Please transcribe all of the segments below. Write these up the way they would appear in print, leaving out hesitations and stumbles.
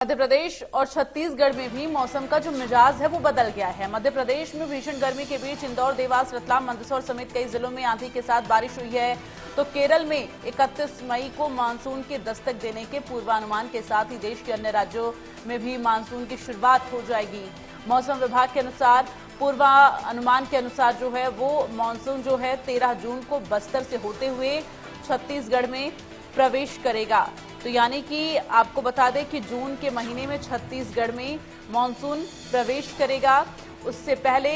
मध्य प्रदेश और छत्तीसगढ़ में भी मौसम का जो मिजाज है वो बदल गया है। मध्य प्रदेश में भीषण गर्मी के बीच इंदौर, देवास, रतलाम, मंदसौर समेत कई जिलों में आंधी के साथ बारिश हुई है। तो केरल में 31 मई को मानसून के दस्तक देने के पूर्वानुमान के साथ ही देश के अन्य राज्यों में भी मानसून की शुरुआत हो जाएगी। मौसम विभाग के अनुसार पूर्वानुमान के अनुसार जो है वो मानसून जो है 13 जून को बस्तर से होते हुए छत्तीसगढ़ में प्रवेश करेगा। तो यानी कि आपको बता दें कि जून के महीने में छत्तीसगढ़ में मानसून प्रवेश करेगा। उससे पहले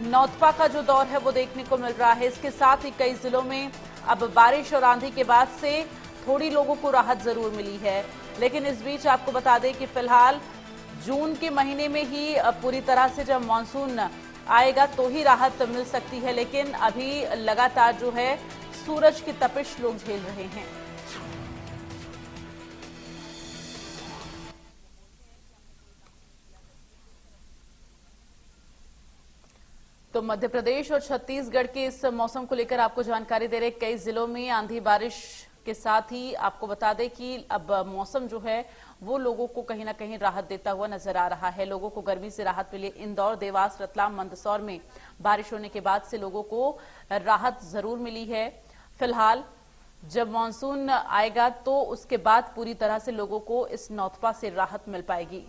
नौतपा का जो दौर है वो देखने को मिल रहा है। इसके साथ ही कई जिलों में अब बारिश और आंधी के बाद से थोड़ी लोगों को राहत जरूर मिली है, लेकिन इस बीच आपको बता दें कि फिलहाल जून के महीने में ही पूरी तरह से जब मानसून आएगा तो ही राहत मिल सकती है, लेकिन अभी लगातार जो है सूरज की तपिश लोग झेल रहे हैं। तो मध्य प्रदेश और छत्तीसगढ़ के इस मौसम को लेकर आपको जानकारी दे रहे कई जिलों में आंधी बारिश के साथ ही आपको बता दें कि अब मौसम जो है वो लोगों को कहीं ना कहीं राहत देता हुआ नजर आ रहा है। लोगों को गर्मी से राहत मिली। इंदौर, देवास, रतलाम, मंदसौर में बारिश होने के बाद से लोगों को राहत जरूर मिली है। फिलहाल जब मानसून आएगा तो उसके बाद पूरी तरह से लोगों को इस नौतपा से राहत मिल पाएगी।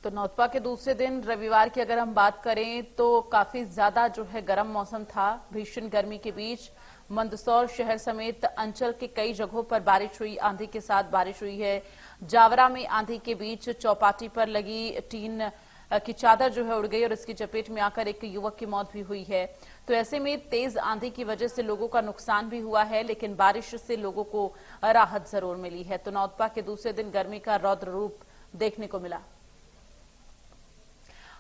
तो नौतपा के दूसरे दिन रविवार की अगर हम बात करें तो काफी ज्यादा जो है गर्म मौसम था। भीषण गर्मी के बीच मंदसौर शहर समेत अंचल के कई जगहों पर बारिश हुई, आंधी के साथ बारिश हुई है। जावरा में आंधी के बीच चौपाटी पर लगी टीन की चादर जो है उड़ गई और इसकी चपेट में आकर एक युवक की मौत भी हुई है। तो ऐसे में तेज आंधी की वजह से लोगों का नुकसान भी हुआ है, लेकिन बारिश से लोगों को राहत जरूर मिली है। तो नौतपा के दूसरे दिन गर्मी का रौद्र रूप देखने को मिला।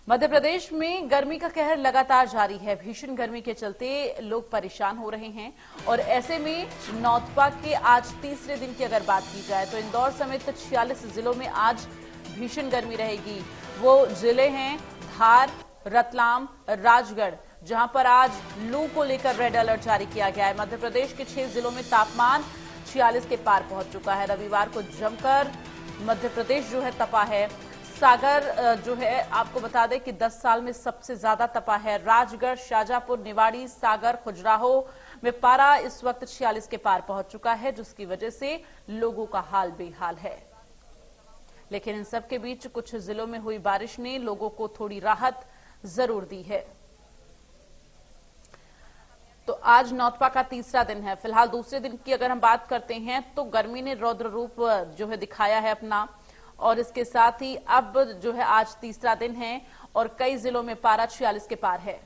मध्य प्रदेश में गर्मी का कहर लगातार जारी है। भीषण गर्मी के चलते लोग परेशान हो रहे हैं और ऐसे में नौतपा के आज तीसरे दिन की अगर बात की जाए तो इंदौर समेत 46 जिलों में आज भीषण गर्मी रहेगी। वो जिले हैं धार, रतलाम, राजगढ़, जहां पर आज लू को लेकर रेड अलर्ट जारी किया गया है। मध्य प्रदेश के 6 जिलों में तापमान 46 के पार पहुंच चुका है। रविवार को जमकर मध्य प्रदेश जो है तपा है। सागर जो है आपको बता दें कि 10 साल में सबसे ज्यादा तपा है। राजगढ़, शाजापुर, निवाड़ी, सागर, खजुराहो में पारा इस वक्त 46 के पार पहुंच चुका है, जिसकी वजह से लोगों का हाल बेहाल है। लेकिन इन सब के बीच कुछ जिलों में हुई बारिश ने लोगों को थोड़ी राहत जरूर दी है। तो आज नौतपा का तीसरा दिन है। फिलहाल दूसरे दिन की अगर हम बात करते हैं तो गर्मी ने रौद्र रूप जो है दिखाया है अपना, और इसके साथ ही अब जो है आज तीसरा दिन है और कई जिलों में पारा 46 के पार है।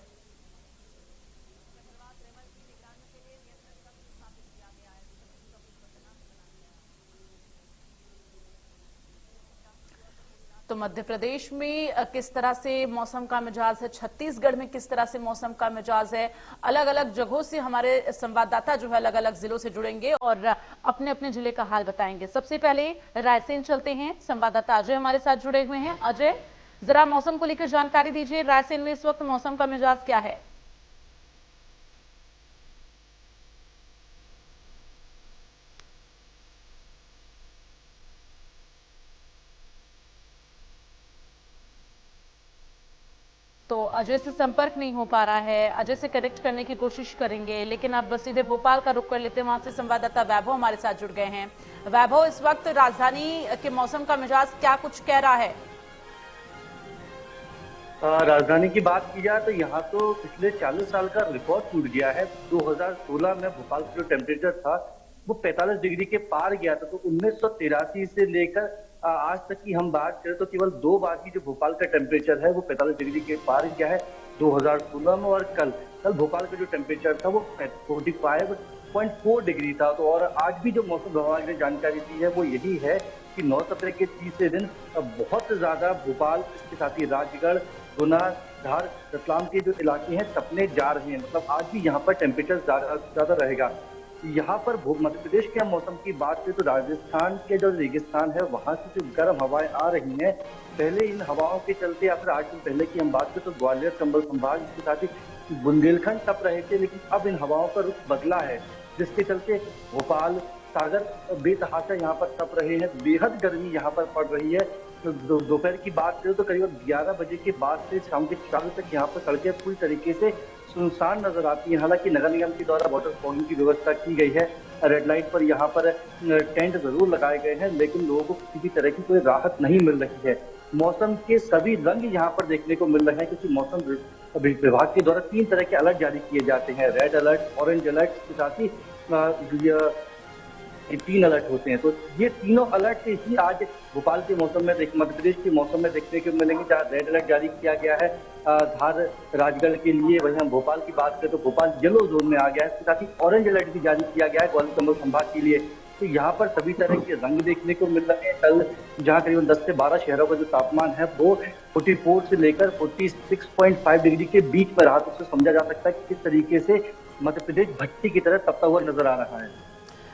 तो मध्य प्रदेश में किस तरह से मौसम का मिजाज है, छत्तीसगढ़ में किस तरह से मौसम का मिजाज है, अलग अलग जगहों से हमारे संवाददाता जो है अलग अलग जिलों से जुड़ेंगे और अपने अपने जिले का हाल बताएंगे। सबसे पहले रायसेन चलते हैं, संवाददाता अजय हमारे साथ जुड़े हुए हैं। अजय, जरा मौसम को लेकर जानकारी दीजिए। रायसेन में इस वक्त मौसम का मिजाज क्या है? तो अजय से संपर्क नहीं हो पा रहा है। अजय से कनेक्ट करने की कोशिश करेंगे, लेकिन अब सीधे भोपाल का रुख कर लेते हैं। वहां से संवाददाता वैभव हमारे साथ जुड़ गए हैं। वैभव, इस वक्त राजधानी के मौसम का मिजाज क्या कुछ कह रहा है? राजधानी की बात की जाए तो यहाँ तो पिछले 40 साल का रिकॉर्ड टूट गया है। 2016 में भोपाल का जो टेम्परेचर था वो 45 डिग्री के पार गया था। तो 1983 से लेकर आज तक की हम बात करें तो केवल 2 बार ही जो भोपाल का टेम्परेचर है वो 45 डिग्री के पार गया है, 2016 में और कल भोपाल का जो टेम्परेचर था वो 45.4 डिग्री था। तो और आज भी जो मौसम विभाग ने जानकारी दी है वो यही है कि 9 अप्रैल के तीसरे दिन बहुत ज्यादा भोपाल, इसके साथ ही राजगढ़, गुना, धार, रतलाम के जो इलाके हैं तपने जा रहे हैं। मतलब आज भी यहाँ पर टेम्परेचर ज्यादा रहेगा। यहाँ पर मध्य प्रदेश के हम मौसम की बात करें तो राजस्थान के जो रेगिस्तान है वहां से जो गर्म हवाएं आ रही हैं, पहले इन हवाओं के चलते या फिर 8 दिन पहले की हम बात करें तो ग्वालियर, चंबल संभाग, इसके साथ ही बुंदेलखंड तप रहे थे, लेकिन अब इन हवाओं का रुख बदला है, जिसके चलते भोपाल, सागर बेतहाशा यहाँ पर तप रहे हैं। बेहद गर्मी यहाँ पर पड़ रही है। तो दोपहर की बात करें तो करीब 11 बजे के बाद से शाम के 4 बजे तक यहाँ पर सड़कें पूरी तरीके से सुनसान नजर आती है। हालांकि नगर निगम के द्वारा वाटर फॉगिंग की व्यवस्था की गई है। रेड लाइट पर यहाँ पर टेंट जरूर लगाए गए हैं, लेकिन लोगों को किसी भी तरह की कोई राहत नहीं मिल रही है। मौसम के सभी रंग यहाँ पर देखने को मिल रहे हैं, क्योंकि मौसम विभाग के द्वारा 3 तरह के अलर्ट जारी किए जाते हैं, रेड अलर्ट, ऑरेंज अलर्ट, के साथ ही ये 3 अलर्ट होते हैं। तो ये तीनों अलर्ट ही आज भोपाल के मौसम में, मध्य प्रदेश के मौसम में देखने को मिलेंगे। जहाँ रेड अलर्ट जारी किया गया है धार, राजगढ़ के लिए, वहीं हम भोपाल की बात करें तो भोपाल येलो जोन में आ गया है। इसके साथ ही ऑरेंज अलर्ट भी जारी किया गया है ग्वालियर, चंबल संभाग के लिए। तो यहाँ पर सभी तरह के रंग देखने को मिल रहे हैं। कल जहाँ करीबन 10 से 12 शहरों का जो तापमान है वो 44 से लेकर 46.5 डिग्री के बीच में रहा। तो उससे समझा जा सकता है कि किस तरीके से मध्य प्रदेश भट्टी की तरह तपता हुआ नजर आ रहा है।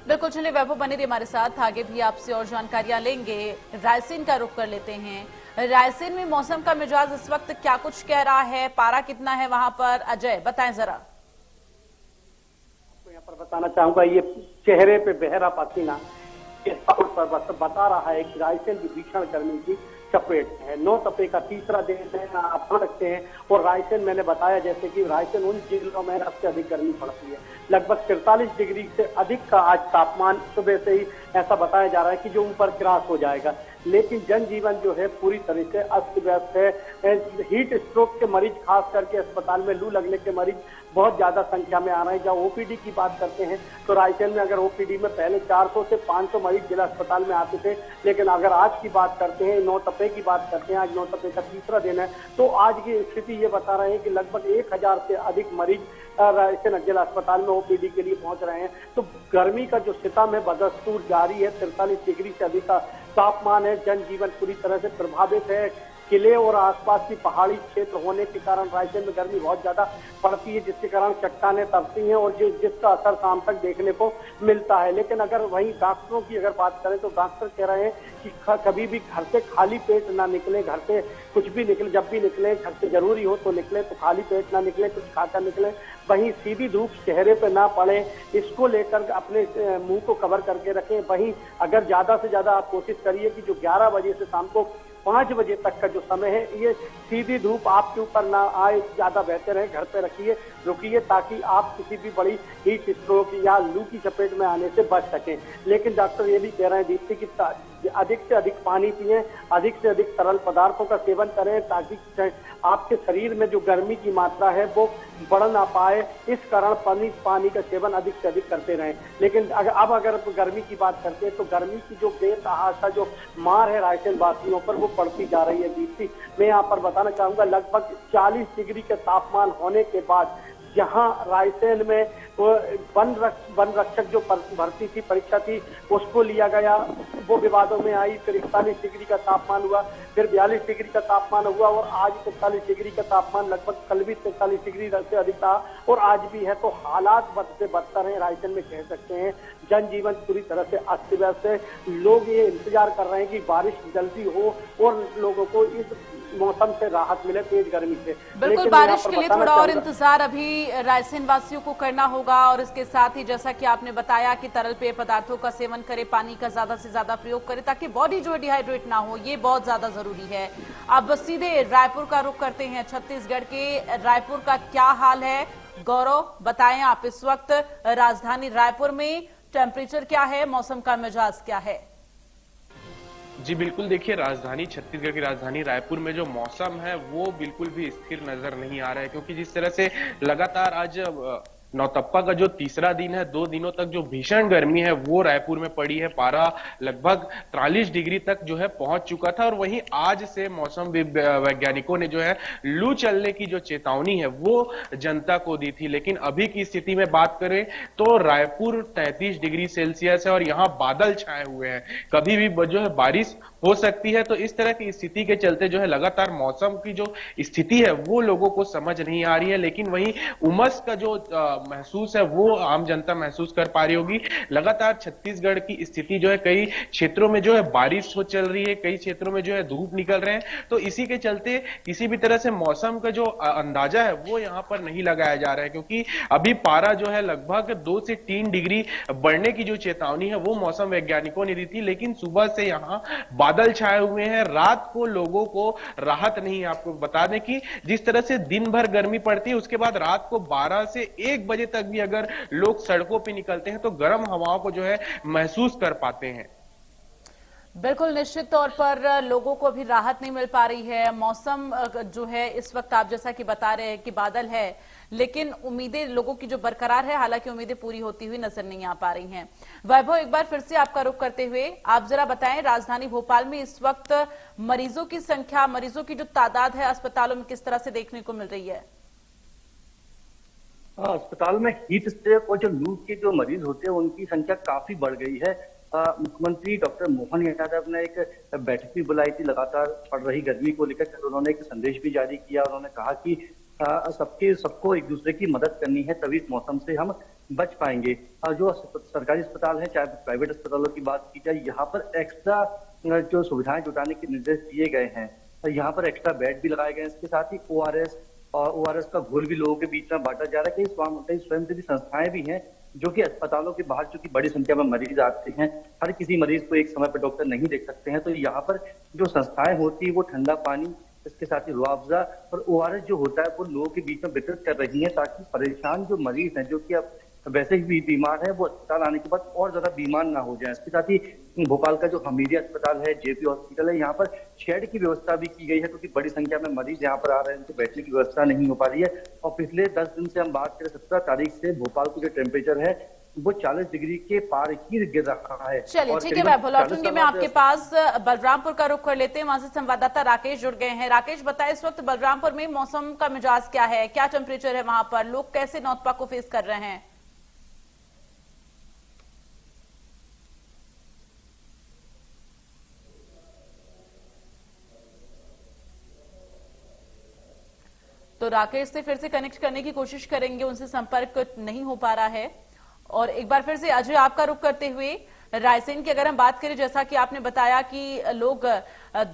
बिल्कुल, चलिए वैभव बने रहिए हमारे साथ, आगे भी आपसे और जानकारियां लेंगे। रायसेन का रुख कर लेते हैं। रायसेन में मौसम का मिजाज इस वक्त क्या कुछ कह रहा है, पारा कितना है वहां पर? अजय बताएं जरा। आपको यहाँ पर बताना चाहूंगा, ये चेहरे पे बहरा पसीना बता रहा है कि रायसेन की भीषण गर्मी की चपेट है। 9 अप्रैल का तीसरा दिन है, आप पढ़ सकते हैं। और रायसेन मैंने बताया जैसे कि रायसेन उन जिलों में सबसे अधिक गर्मी पड़ती है। लगभग 43 डिग्री से अधिक का आज तापमान सुबह से ही ऐसा बताया जा रहा है कि जो ऊपर क्रॉस हो जाएगा। लेकिन जनजीवन जो है पूरी तरह से अस्त व्यस्त है। हीट स्ट्रोक के मरीज, खास करके अस्पताल में लू लगने के मरीज बहुत ज्यादा संख्या में आ रहे हैं। जब ओपीडी की बात करते हैं तो रायसेन में अगर ओपीडी में पहले 400 से 500 मरीज जिला अस्पताल में आते थे, लेकिन अगर आज की बात करते हैं, 9 अप्रैल की बात करते हैं, आज 9 अप्रैल का तीसरा दिन है, तो आज की स्थिति ये बता रहे हैं कि लगभग 1000 से अधिक मरीज रायसेन जिला अस्पताल में ओपीडी के लिए पहुंच रहे हैं। तो गर्मी का जो सितम है बदस्तूर जारी है। 43 डिग्री से अधिक का तापमान है। जनजीवन पूरी तरह से प्रभावित है। किले और आसपास की पहाड़ी क्षेत्र होने के कारण रायसेन में गर्मी बहुत ज्यादा पड़ती है, जिसके कारण चट्टानें तरती हैं और जिसका असर शाम तक देखने को मिलता है। लेकिन अगर वहीं डॉक्टरों की अगर बात करें तो डॉक्टर कह रहे हैं कि कभी भी घर से खाली पेट ना निकले। घर से कुछ भी निकले, जब भी निकले घर से जरूरी हो तो निकले, तो खाली पेट ना निकले, कुछ खाकर निकले। वहीं सीधी धूप चेहरे पे ना पड़े, इसको लेकर अपने मुंह को कवर करके रखें। वहीं अगर ज्यादा से ज्यादा आप कोशिश करिए कि जो 11 बजे से शाम को 5 बजे तक का जो समय है, ये सीधी धूप आपके ऊपर ना आए, ज्यादा बेहतर है। घर पे रुकिए ताकि आप किसी भी बड़ी हीट स्ट्रोक या लू की चपेट में आने से बच सकें। लेकिन डॉक्टर ये भी कह रहे हैं दीप्ति कि अधिक से अधिक पानी पिएं, अधिक से अधिक तरल पदार्थों का सेवन करें, ताकि आपके शरीर में जो गर्मी की मात्रा है वो बढ़ ना पाए। इस कारण पानी का सेवन अधिक से अधिक करते रहें। लेकिन अगर गर्मी की बात करते हैं तो गर्मी की जो बेतहाशा जो मार है रायसेन वासियों पर वो पड़ती जा रही है। दीप्ति, मैं यहाँ पर बताना चाहूंगा, लगभग 40 डिग्री के तापमान होने के बाद जहां रायसेन में वन रक्षक जो भर्ती थी, परीक्षा थी, उसको लिया गया, वो विवादों में आई। फिर 41 डिग्री का तापमान हुआ, फिर 42 डिग्री का तापमान हुआ और आज 43 डिग्री का तापमान, लगभग कल भी 43 डिग्री से अधिक था और आज भी है। तो हालात बद से बदतर है रायसेन में, कह सकते हैं। जनजीवन पूरी तरह से अस्त व्यस्त है। लोग ये इंतजार कर रहे हैं कि बारिश जल्दी हो और लोगों को इस मौसम से राहत मिले, तेज गर्मी से। बिल्कुल, बारिश के लिए थोड़ा और इंतजार अभी रायसेन वासियों को करना होगा। और इसके साथ ही जैसा कि आपने बताया कि तरल पेय पदार्थों का सेवन करें, पानी का ज्यादा से ज्यादा प्रयोग करें ताकि बॉडी जो है डिहाइड्रेट ना हो, ये बहुत ज्यादा जरूरी है। अब सीधे रायपुर का रुख करते हैं। छत्तीसगढ़ के रायपुर का क्या हाल है, गौरव बताएं आप। इस वक्त राजधानी रायपुर में टेम्परेचर क्या है, मौसम का मिजाज क्या है? जी बिल्कुल, देखिए राजधानी छत्तीसगढ़ की राजधानी रायपुर में जो मौसम है वो बिल्कुल भी स्थिर नजर नहीं आ रहा है, क्योंकि जिस तरह से लगातार आज नौतप्पा का जो तीसरा दिन है, 2 दिनों तक जो भीषण गर्मी है वो रायपुर में पड़ी है। पारा लगभग 43 डिग्री तक जो है पहुंच चुका था। और वहीं आज से मौसम वैज्ञानिकों ने जो है लू चलने की जो चेतावनी है वो जनता को दी थी। लेकिन अभी की स्थिति में बात करें तो रायपुर 33 डिग्री सेल्सियस है और यहाँ बादल छाए हुए हैं, कभी भी जो है बारिश हो सकती है। तो इस तरह की स्थिति के चलते जो है लगातार मौसम की जो स्थिति है वो लोगों को समझ नहीं आ रही है। लेकिन वहीं उमस का जो महसूस है वो आम जनता महसूस कर पा रही होगी। लगातार छत्तीसगढ़ की स्थिति जो है, कई क्षेत्रों में जो है बारिश हो चल रही है, कई क्षेत्रों में जो है धूप निकल रहे हैं। तो इसी के चलते किसी भी तरह से मौसम का जो अंदाजा है वो यहाँ पर नहीं लगाया जा रहा है, क्योंकि अभी पारा जो है लगभग 2 से 3 डिग्री बढ़ने की जो चेतावनी है वो मौसम वैज्ञानिकों ने दी थी। लेकिन सुबह से यहाँ बादल छाए हुए हैं, रात को लोगों को राहत नहीं है। आपको बता दें कि जिस तरह से दिन भर गर्मी पड़ती है, उसके बाद रात को 12 से 1 बजे तक भी अगर लोग सड़कों पे निकलते हैं तो गर्म हवाओं को जो है महसूस कर पाते हैं। बिल्कुल, निश्चित तौर पर लोगों को अभी राहत नहीं मिल पा रही है। मौसम जो है इस वक्त आप जैसा कि बता रहे हैं कि बादल है, लेकिन उम्मीदें लोगों की जो बरकरार है, हालांकि उम्मीदें पूरी होती हुई नजर नहीं आ पा रही हैं। वैभव, एक बार फिर से आपका रुख करते हुए आप जरा बताएं, राजधानी भोपाल में इस वक्त मरीजों की संख्या, मरीजों की जो तादाद है अस्पतालों में किस तरह से देखने को मिल रही है? अस्पताल में हीट स्ट्रोक और जो लू के जो मरीज होते हैं उनकी संख्या काफी बढ़ गई है। मुख्यमंत्री डॉक्टर मोहन यादव ने एक बैठक भी बुलाई थी लगातार पड़ रही गर्मी को लेकर। उन्होंने एक संदेश भी जारी किया। उन्होंने कहा कि सबको एक दूसरे की मदद करनी है, तभी इस मौसम से हम बच पाएंगे। जो सरकारी अस्पताल है, चाहे प्राइवेट अस्पतालों की बात की जाए, यहाँ पर एक्स्ट्रा जो सुविधाएं जुटाने के निर्देश दिए गए हैं। यहाँ पर एक्स्ट्रा बेड भी लगाए गए हैं। इसके साथ ही ORS का घोल भी लोगों के बीच में बांटा जा रहा है। कई स्वयंसेवी संस्थाएं भी हैं जो कि अस्पतालों के बाहर चूंकि बड़ी संख्या में मरीज आते हैं, हर किसी मरीज को एक समय पर डॉक्टर नहीं देख सकते हैं, तो यहाँ पर जो संस्थाएं होती है वो ठंडा पानी, इसके साथ ही रुआवजा और ORS जो होता है वो लोगों के बीच में वितरित कर रही है, ताकि परेशान जो मरीज हैं, जो कि अब वैसे ही बीमार है, वो अस्पताल आने के बाद और ज्यादा बीमार ना हो जाए। इसके साथ ही भोपाल का जो हमीदिया अस्पताल है, JP हॉस्पिटल है, यहाँ पर शेड की व्यवस्था भी की गई है, क्योंकि बड़ी संख्या में मरीज यहाँ पर आ रहे हैं, उनको बैठने की व्यवस्था नहीं हो पा रही है। और पिछले 10 दिन से हम बात करें, 17 तारीख से भोपाल का जो टेम्परेचर है वो 40 डिग्री के पार ही गिर रहा है। चलिए ठीक है वैभव, लौटूंगी मैं आपके पास। बलरामपुर का रुख कर लेते हैं, वहां से संवाददाता राकेश जुड़ गए हैं। राकेश, बताएं इस वक्त बलरामपुर में मौसम का मिजाज क्या है, क्या टेम्परेचर है वहां पर, लोग कैसे नौतपा को फेस कर रहे हैं? तो राकेश से फिर से कनेक्ट करने की कोशिश करेंगे, उनसे संपर्क नहीं हो पा रहा है। और एक बार फिर से अजय आपका रुख करते हुए रायसेन की अगर हम बात करें, जैसा कि आपने बताया कि लोग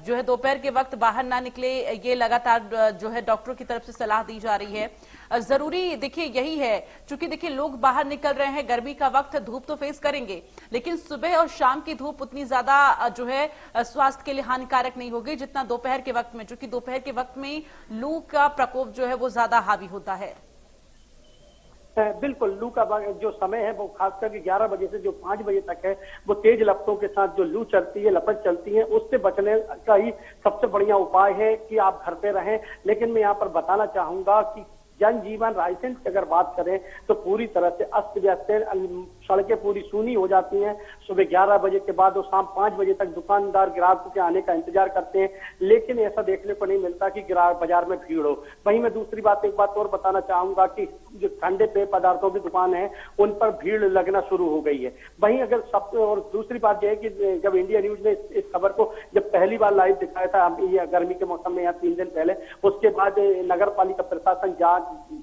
जो है दोपहर के वक्त बाहर ना निकले, ये लगातार जो है डॉक्टरों की तरफ से सलाह दी जा रही है। जरूरी देखिए यही है, क्योंकि देखिए लोग बाहर निकल रहे हैं, गर्मी का वक्त, धूप तो फेस करेंगे, लेकिन सुबह और शाम की धूप उतनी ज्यादा जो है स्वास्थ्य के लिए हानिकारक नहीं होगी जितना दोपहर के वक्त में, क्योंकि दोपहर के वक्त में लू का प्रकोप जो है वो ज्यादा हावी होता है। बिल्कुल, लू का जो समय है वो खासकर 11 बजे से जो 5 बजे तक है, वो तेज लपटों के साथ जो लू चलती है, लपट चलती है, उससे बचने का ही सबसे बढ़िया उपाय है कि आप घर पे रहें। लेकिन मैं यहाँ पर बताना चाहूंगा कि जनजीवन रायसेन की अगर बात करें तो पूरी तरह से अस्त व्यस्त है। सड़कें पूरी सूनी हो जाती हैं। सुबह 11 बजे के बाद और शाम 5 बजे तक दुकानदार ग्राहकों के आने का इंतजार करते हैं, लेकिन ऐसा देखने को नहीं मिलता कि ग्राहक बाजार में भीड़ हो। वहीं मैं दूसरी बात एक बात और बताना चाहूंगा कि जो ठंडे पेय पदार्थों की दुकान है उन पर भीड़ लगना शुरू हो गई है। वहीं अगर सब और दूसरी बात यह है कि जब इंडिया न्यूज ने इस खबर को जब पहली बार लाइव दिखाया था गर्मी के मौसम में, यहाँ 3 दिन पहले, उसके बाद नगर पालिका प्रशासन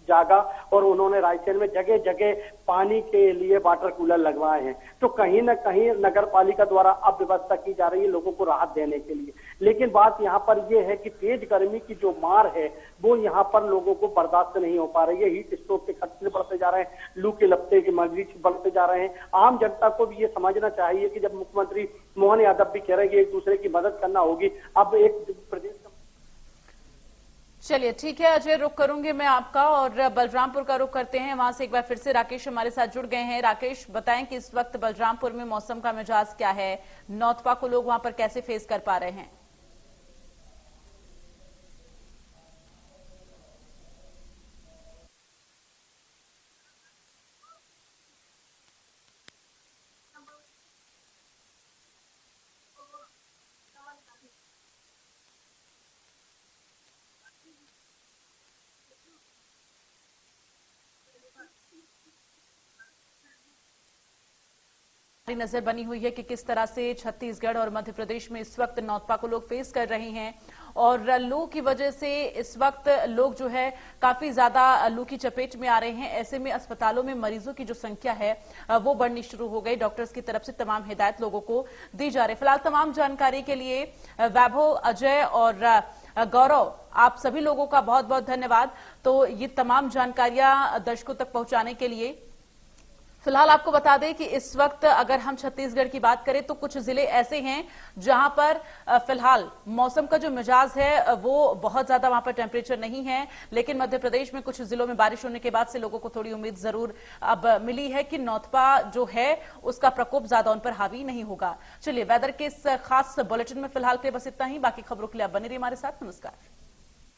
जागा और उन्होंने रायसेन में जगह जगह पानी के लिए वाटर कूलर लगवाए हैं। तो कहीं ना कहीं नगर पालिका द्वारा अब व्यवस्था की जा रही है लोगों को राहत देने के लिए। लेकिन बात यहाँ पर यह है कि तेज गर्मी की जो मार है वो यहाँ पर लोगों को बर्दाश्त नहीं हो पा रही है। हीट स्ट्रोक के खतरे बढ़ते जा रहे हैं, लू के लपटे के मरीज बढ़ते जा रहे हैं। आम जनता को भी ये समझना चाहिए कि जब मुख्यमंत्री मोहन यादव भी कह रहे हैं कि एक दूसरे की मदद करना होगी, अब एक प्रदेश का। चलिए ठीक है अजय, रुक करूंगी मैं आपका और बलरामपुर का रुख करते हैं। वहां से एक बार फिर से राकेश हमारे साथ जुड़ गए हैं। राकेश, बताएं कि इस वक्त बलरामपुर में मौसम का मिजाज क्या है, नौतपा को लोग वहां पर कैसे फेस कर पा रहे हैं? नजर बनी हुई है कि किस तरह से छत्तीसगढ़ और मध्य प्रदेश में इस वक्त नौतपा को लोग फेस कर रहे हैं और लू की वजह से इस वक्त लोग जो है काफी ज्यादा लू की चपेट में आ रहे हैं। ऐसे में अस्पतालों में मरीजों की जो संख्या है वो बढ़नी शुरू हो गई। डॉक्टर्स की तरफ से तमाम हिदायत लोगों को दी जा रही है। फिलहाल तमाम जानकारी के लिए वैभव, अजय और गौरव, आप सभी लोगों का बहुत बहुत धन्यवाद। तो ये तमाम जानकारियां दर्शकों तक पहुंचाने के लिए फिलहाल आपको बता दें कि इस वक्त अगर हम छत्तीसगढ़ की बात करें तो कुछ जिले ऐसे हैं जहां पर फिलहाल मौसम का जो मिजाज है वो बहुत ज्यादा वहां पर टेम्परेचर नहीं है, लेकिन मध्य प्रदेश में कुछ जिलों में बारिश होने के बाद से लोगों को थोड़ी उम्मीद जरूर अब मिली है कि नौतपा जो है उसका प्रकोप ज्यादा उन पर हावी नहीं होगा। चलिए, वेदर के इस खास बुलेटिन में फिलहाल के लिए बस इतना ही। बाकी खबरों के लिए आप बने रहिए हमारे साथ। नमस्कार।